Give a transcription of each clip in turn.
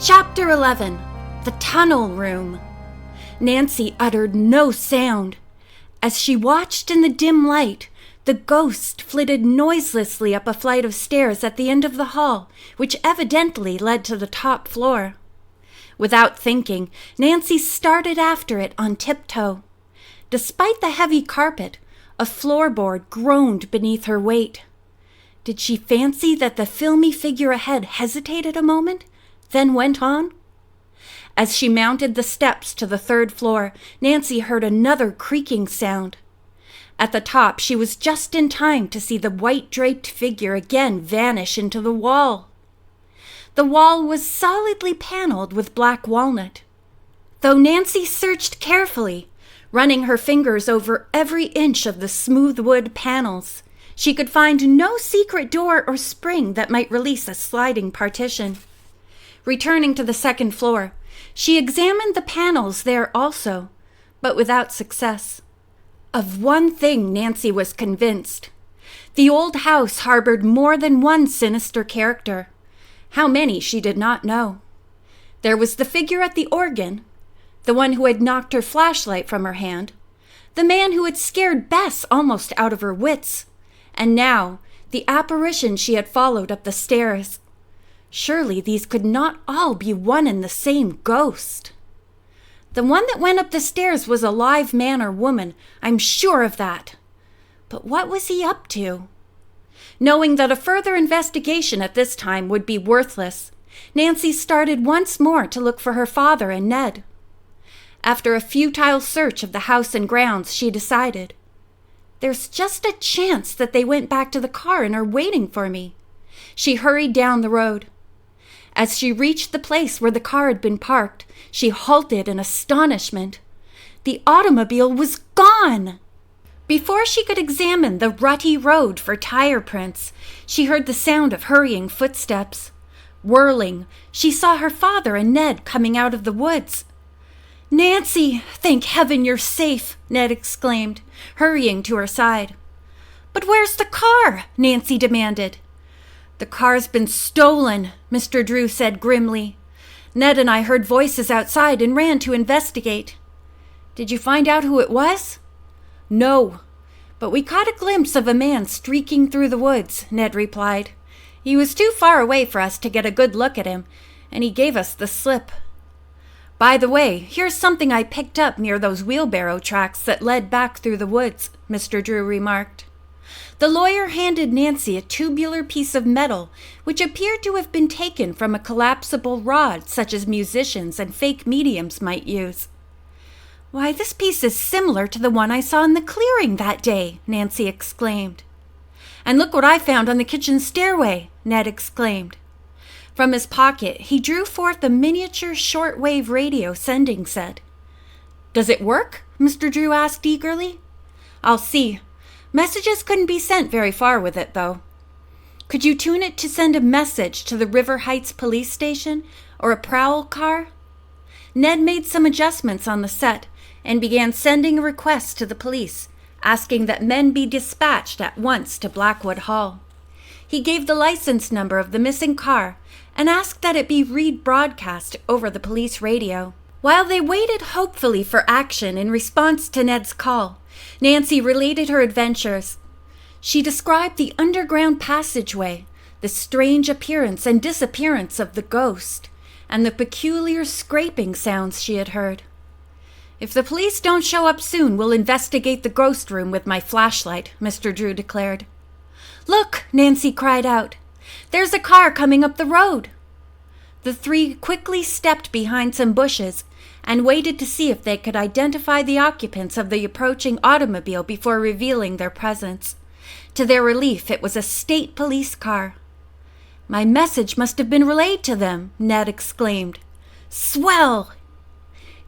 Chapter 11. The Tunnel Room. Nancy uttered no sound. As she watched in the dim light, the ghost flitted noiselessly up a flight of stairs at the end of the hall, which evidently led to the top floor. Without thinking, Nancy started after it on tiptoe. Despite the heavy carpet, a floorboard groaned beneath her weight. Did she fancy that the filmy figure ahead hesitated a moment, then went on? As she mounted the steps to the third floor, Nancy heard another creaking sound. At the top, she was just in time to see the white-draped figure again vanish into the wall. The wall was solidly paneled with black walnut. Though Nancy searched carefully, running her fingers over every inch of the smooth wood panels, she could find no secret door or spring that might release a sliding partition. Returning to the second floor, she examined the panels there also, but without success. Of one thing Nancy was convinced. The old house harbored more than one sinister character. How many she did not know. There was the figure at the organ, the one who had knocked her flashlight from her hand, the man who had scared Bess almost out of her wits, and now the apparition she had followed up the stairs. Surely these could not all be one and the same ghost. The one that went up the stairs was a live man or woman, I'm sure of that. But what was he up to? Knowing that a further investigation at this time would be worthless, Nancy started once more to look for her father and Ned. After a futile search of the house and grounds, she decided, there's just a chance that they went back to the car and are waiting for me. She hurried down the road. As she reached the place where the car had been parked, she halted in astonishment. The automobile was gone! Before she could examine the rutty road for tire prints, she heard the sound of hurrying footsteps. Whirling, she saw her father and Ned coming out of the woods. "Nancy, thank heaven you're safe," Ned exclaimed, hurrying to her side. "But where's the car?" Nancy demanded. "The car's been stolen," Mr. Drew said grimly. "Ned and I heard voices outside and ran to investigate." "Did you find out who it was?" "No, but we caught a glimpse of a man streaking through the woods," Ned replied. "He was too far away for us to get a good look at him, and he gave us the slip. By the way, here's something I picked up near those wheelbarrow tracks that led back through the woods," Mr. Drew remarked. The lawyer handed Nancy a tubular piece of metal which appeared to have been taken from a collapsible rod such as musicians and fake mediums might use. "Why, this piece is similar to the one I saw in the clearing that day," Nancy exclaimed. "And look what I found on the kitchen stairway," Ned exclaimed. From his pocket, he drew forth a miniature shortwave radio sending set. "Does it work?" Mr. Drew asked eagerly. "I'll see. Messages couldn't be sent very far with it, though." "Could you tune it to send a message to the River Heights police station or a prowl car?" Ned made some adjustments on the set and began sending a request to the police, asking that men be dispatched at once to Blackwood Hall. He gave the license number of the missing car and asked that it be rebroadcast over the police radio. While they waited hopefully for action in response to Ned's call, Nancy related her adventures. She described the underground passageway, the strange appearance and disappearance of the ghost, and the peculiar scraping sounds she had heard. "If the police don't show up soon, we'll investigate the ghost room with my flashlight," Mr. Drew declared. "Look!" Nancy cried out. "There's a car coming up the road." The three quickly stepped behind some bushes and waited to see if they could identify the occupants of the approaching automobile before revealing their presence. To their relief, it was a state police car. "My message must have been relayed to them," Ned exclaimed. "Swell!"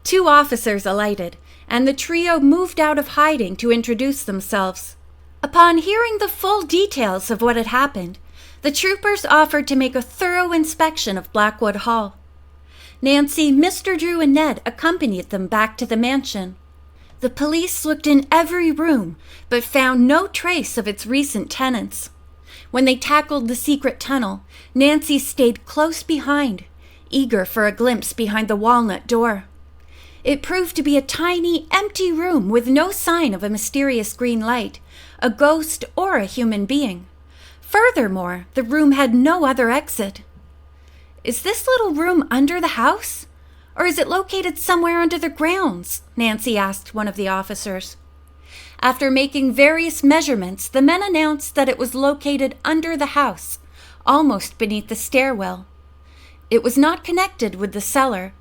2 officers alighted, and the trio moved out of hiding to introduce themselves. Upon hearing the full details of what had happened, the troopers offered to make a thorough inspection of Blackwood Hall. Nancy, Mr. Drew, and Ned accompanied them back to the mansion. The police looked in every room, but found no trace of its recent tenants. When they tackled the secret tunnel, Nancy stayed close behind, eager for a glimpse behind the walnut door. It proved to be a tiny, empty room with no sign of a mysterious green light, a ghost, or a human being. Furthermore, the room had no other exit. "Is this little room under the house? Or is it located somewhere under the grounds?" Nancy asked one of the officers. After making various measurements, the men announced that it was located under the house, almost beneath the stairwell. It was not connected with the cellar,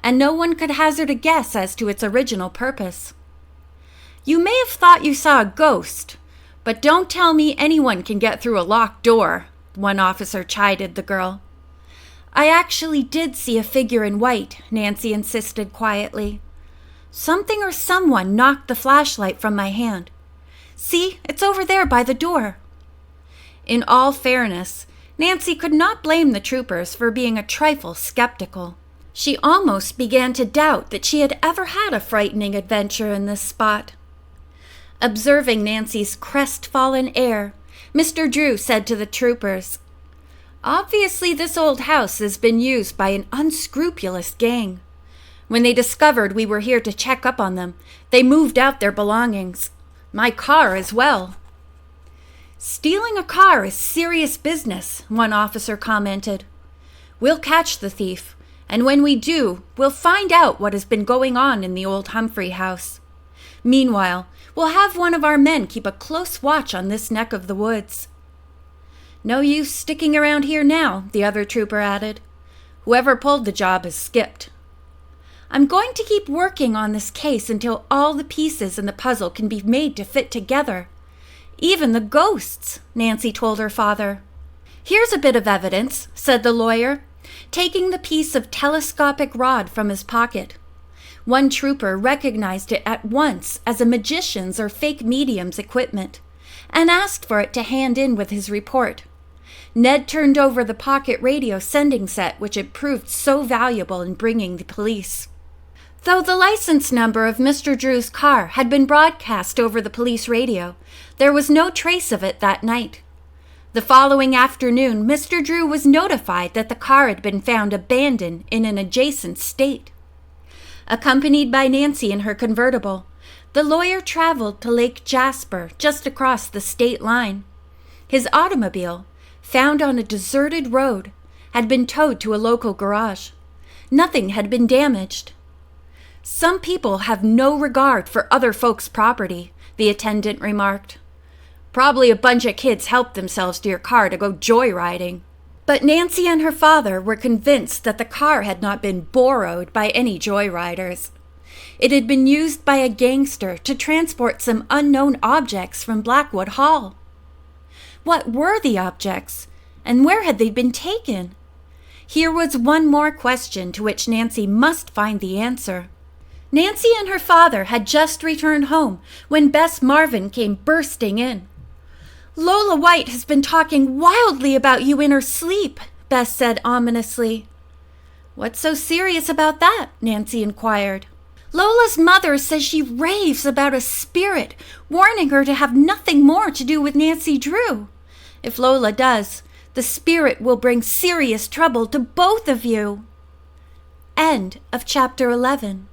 and no one could hazard a guess as to its original purpose. "You may have thought you saw a ghost, but don't tell me anyone can get through a locked door," one officer chided the girl. "I actually did see a figure in white," Nancy insisted quietly. "Something or someone knocked the flashlight from my hand. See, it's over there by the door." In all fairness, Nancy could not blame the troopers for being a trifle skeptical. She almost began to doubt that she had ever had a frightening adventure in this spot. Observing Nancy's crestfallen air, Mr. Drew said to the troopers, "Obviously this old house has been used by an unscrupulous gang. When they discovered we were here to check up on them, they moved out their belongings. My car as well." "Stealing a car is serious business," one officer commented. "We'll catch the thief, and when we do, we'll find out what has been going on in the old Humphrey house. Meanwhile, we'll have one of our men keep a close watch on this neck of the woods." "No use sticking around here now," the other trooper added. "Whoever pulled the job has skipped." "I'm going to keep working on this case until all the pieces in the puzzle can be made to fit together. Even the ghosts," Nancy told her father. "Here's a bit of evidence," said the lawyer, taking the piece of telescopic rod from his pocket. One trooper recognized it at once as a magician's or fake medium's equipment, and asked for it to hand in with his report. Ned turned over the pocket radio sending set which had proved so valuable in bringing the police. Though the license number of Mr. Drew's car had been broadcast over the police radio, there was no trace of it that night. The following afternoon, Mr. Drew was notified that the car had been found abandoned in an adjacent state. Accompanied by Nancy in her convertible, the lawyer traveled to Lake Jasper, just across the state line. His automobile, found on a deserted road, had been towed to a local garage. Nothing had been damaged. "Some people have no regard for other folks' property," the attendant remarked. "Probably a bunch of kids helped themselves to your car to go joyriding." But Nancy and her father were convinced that the car had not been borrowed by any joyriders. It had been used by a gangster to transport some unknown objects from Blackwood Hall. What were the objects, and where had they been taken? Here was one more question to which Nancy must find the answer. Nancy and her father had just returned home when Bess Marvin came bursting in. "Lola White has been talking wildly about you in her sleep," Bess said ominously. "What's so serious about that?" Nancy inquired. "Lola's mother says she raves about a spirit, warning her to have nothing more to do with Nancy Drew. If Lola does, the spirit will bring serious trouble to both of you." End of chapter 11.